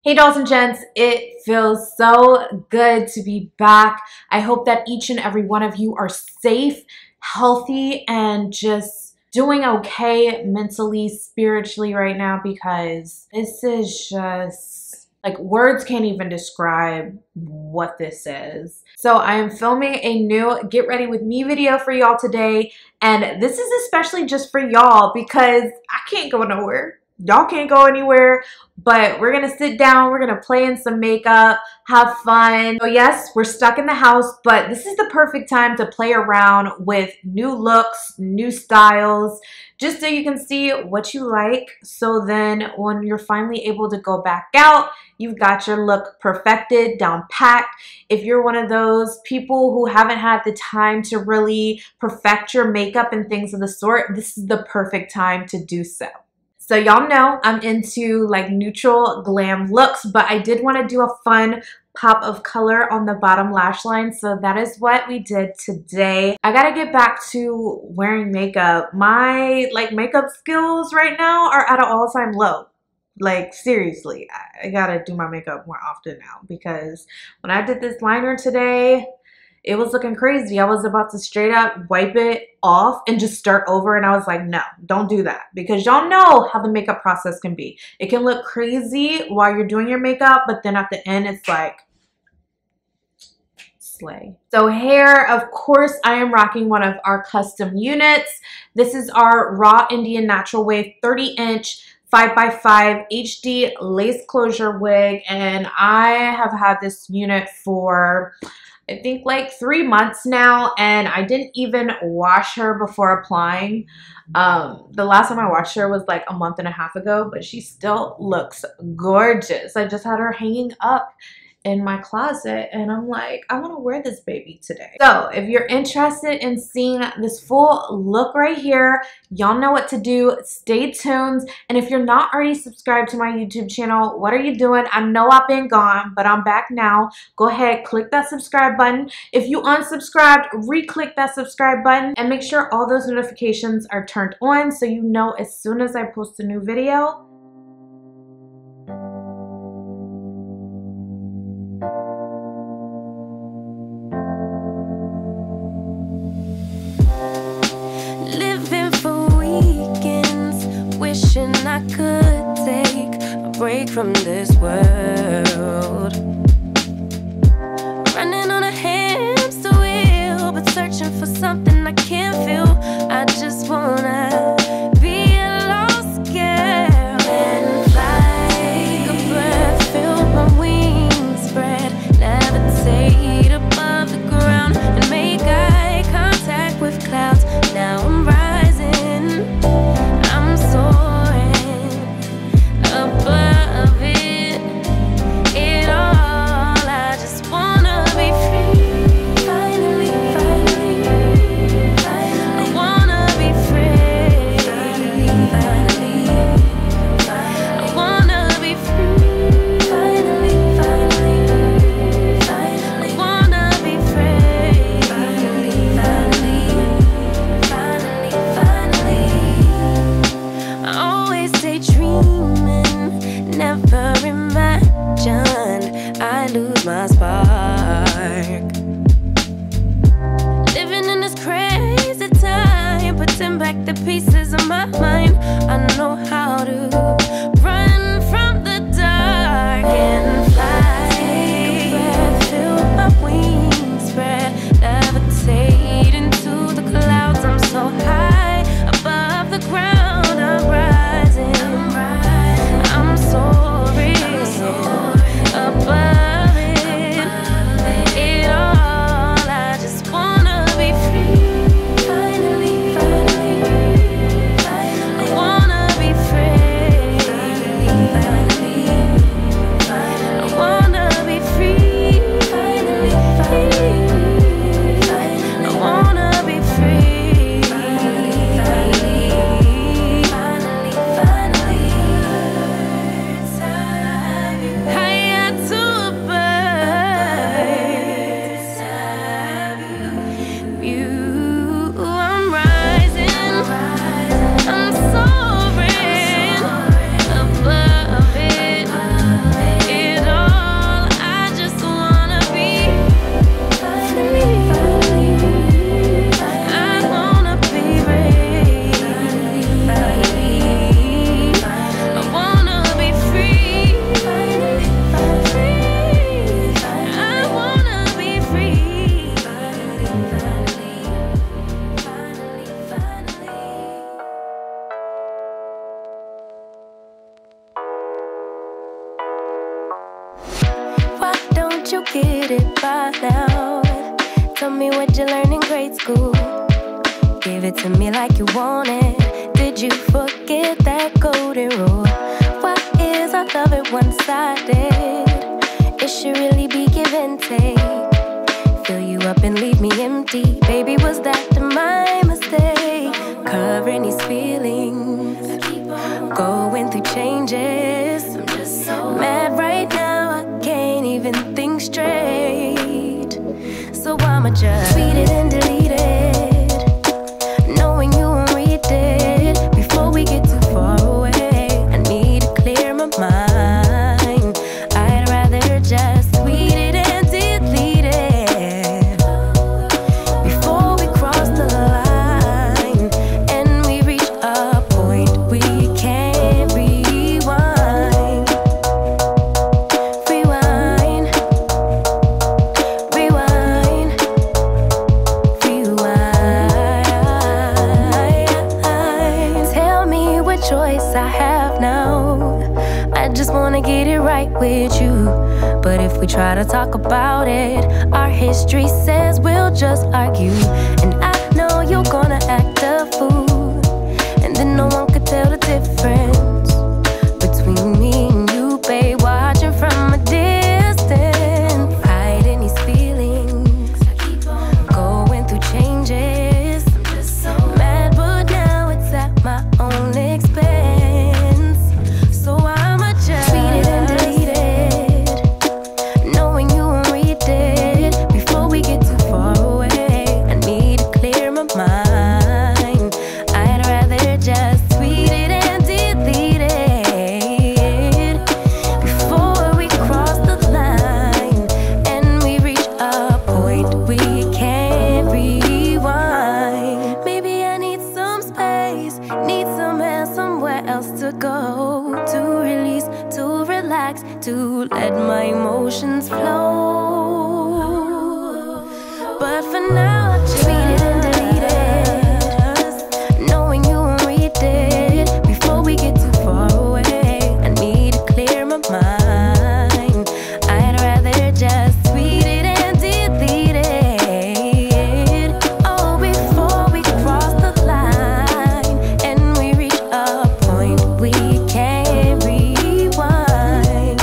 Hey dolls and gents, it feels so good to be back. I hope that each and every one of you are safe, healthy, and just doing okay mentally, spiritually right now, because this is just like words can't even describe what this is. So I am filming a new Get Ready With Me video for y'all today, and this is especially just for y'all because I can't go nowhere. Y'all can't go anywhere, but we're gonna sit down, we're gonna play in some makeup, have fun. So yes, we're stuck in the house, but this is the perfect time to play around with new looks, new styles, just so you can see what you like. So then when you're finally able to go back out, you've got your look perfected, down packed. If you're one of those people who haven't had the time to really perfect your makeup and things of the sort, this is the perfect time to do so. So y'all know I'm into like neutral glam looks, but I did want to do a fun pop of color on the bottom lash line. So that is what we did today. I gotta get back to wearing makeup. My makeup skills right now are at an all-time low. Like seriously, I gotta do my makeup more often now, because when I did this liner today, it was looking crazy. I was about to straight up wipe it off and just start over, and I was like, no, don't do that, because y'all know how the makeup process can be. It can look crazy while you're doing your makeup, but then at the end it's like slay. So hair, of course, I am rocking one of our custom units. This is our Raw Indian Natural Wave 30-inch 5x5 HD lace closure wig, and I have had this unit for I think like 3 months now, and I didn't even wash her before applying. The last time I washed her was like a month and a half ago, but she still looks gorgeous. I just had her hanging up in my closet, and I'm like, I want to wear this baby today. So if you're interested in seeing this full look right here, y'all know what to do. Stay tuned. And if you're not already subscribed to my YouTube channel, what are you doing? I know I've been gone, but I'm back now. Go ahead, click that subscribe button. If you unsubscribed, re-click that subscribe button, and make sure all those notifications are turned on so you know as soon as I post a new video. I could take a break from this world, running on a hamster wheel, but searching for something I can't feel. I just wanna be a lost girl and fly. Take a breath, feel my wings spread, levitate above the ground and make eye contact with clouds. Now I'm rising, I'm soaring above it all. I just wanna be free. Finally, finally, I wanna be free. Finally, I wanna be free. Finally, finally, I wanna be free. Finally, I always daydreaming, never imagined I lose my spark. Living in this crazy time, putting back the pieces of my mind. I know how to run from the dark and fly. Take a breath, feel my wings spread, levitate into the clouds. I'm so high above the ground, I'm rising. I'm soaring above it all. I just wanna be free. Finally, finally, I wanna be free. get it by now. Tell me what you learned in grade school. Give it to me like you want it. Did you forget that golden rule? Why is our love it one-sided? It should really be give and take. Fill you up and leave me empty. Baby, was that my mistake? Covering these feelings, going through changes. I'm just so mad right now, I can't even think straight. So I'ma just tweet it and delete it, knowing you won't read it before we get too far away. I need to clear my mind. I'd rather just tweet it and delete it before we cross the line and we reach a point we can't rewind. Rewind, rewind, rewind. Tell me what choice I have now. I just wanna get it right with you. But if we try to talk about it, our history says we'll just argue. And I know you're gonna act a fool, and then no one could tell the difference between me and you, babe. Watching from a distance, hiding these feelings, going through changes. I'm just so mad, but now it's at my own expense. So I'ma just tweet it and delete it, knowing you won't read it before we get too far away. I need to clear my mind. I'd rather just tweet it and delete it before we cross the line and we reach a point we can't rewind. Maybe I need some space, need somewhere else to go, to release, to relax, to let my emotions flow. But for now, I just tweet it and delete it, knowing you won't read it before we get too far away. I need to clear my mind. I'd rather just tweet it and delete it, oh, before we cross the line and we reach a point we can't rewind.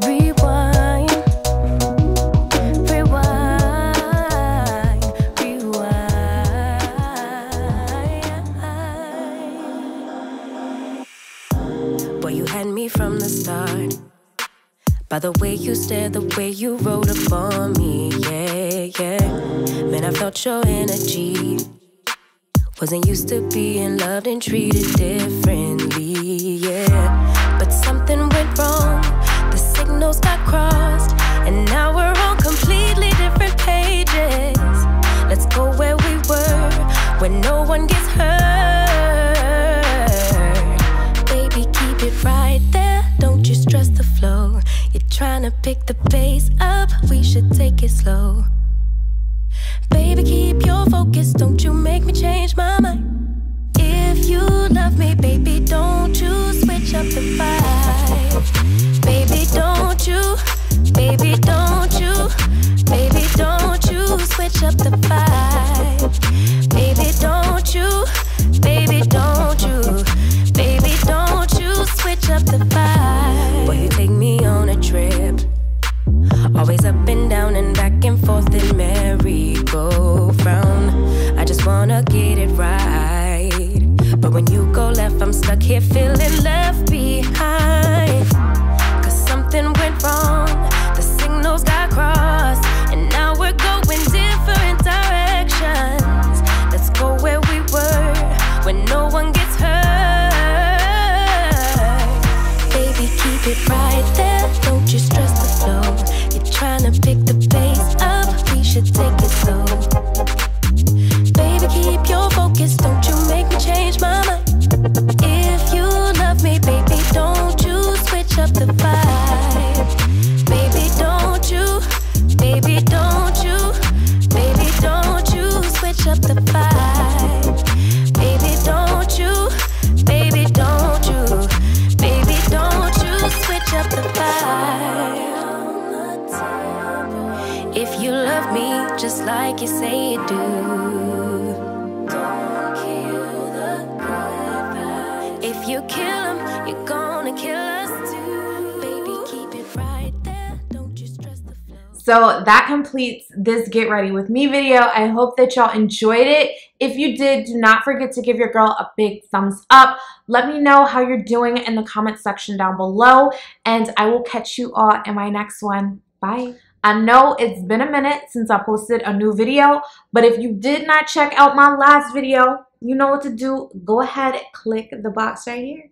Rewind, rewind, rewind. Boy, you had me from the start. By the way you stared, the way you wrote upon me, yeah, yeah. Man, I felt your energy. Wasn't used to being loved and treated differently, yeah. But something went wrong, the signals got crossed, and now we're on completely different pages. Let's go where we were, where no one gets hurt. Baby, keep it right there, don't you stress the flow. You're trying to pick the pace up, we should take it slow. Baby, keep your focus, don't you make me change my mind. If you love me, baby, don't you switch up the vibe. Baby, don't you, baby, don't you, baby, don't you switch up the vibe. Baby, don't you, baby, don't you, baby, don't you switch up the vibe. Boy, you take me on a trip, always up and down and back and forth in merry-go-round. I just wanna get it right, but when you go left, I'm stuck here feeling left behind. Cause something went wrong, the signals got crossed, and now we're going different directions. Let's go where we were, when no one gets hurt. Baby, keep it right there, don't you stress the flow. You're trying to pick the pace up, we should take it slow. Baby, keep your focus, don't you make me change my mind. If you love me, baby, don't you switch up the vibe. Baby, don't you, baby, don't you, baby, don't you switch up the vibe. Baby, don't you, baby, don't you, baby, don't you switch up the vibe. just like you say you do. Don't kill the good vibes. If you kill them, you're gonna kill us too. Baby, keep it right there. Don't you stress the flow. So that completes this Get Ready With Me video. I hope that y'all enjoyed it. If you did, do not forget to give your girl a big thumbs up. Let me know how you're doing in the comment section down below, and I will catch you all in my next one. Bye. I know it's been a minute since I posted a new video, but if you did not check out my last video, you know what to do. Go ahead and click the box right here.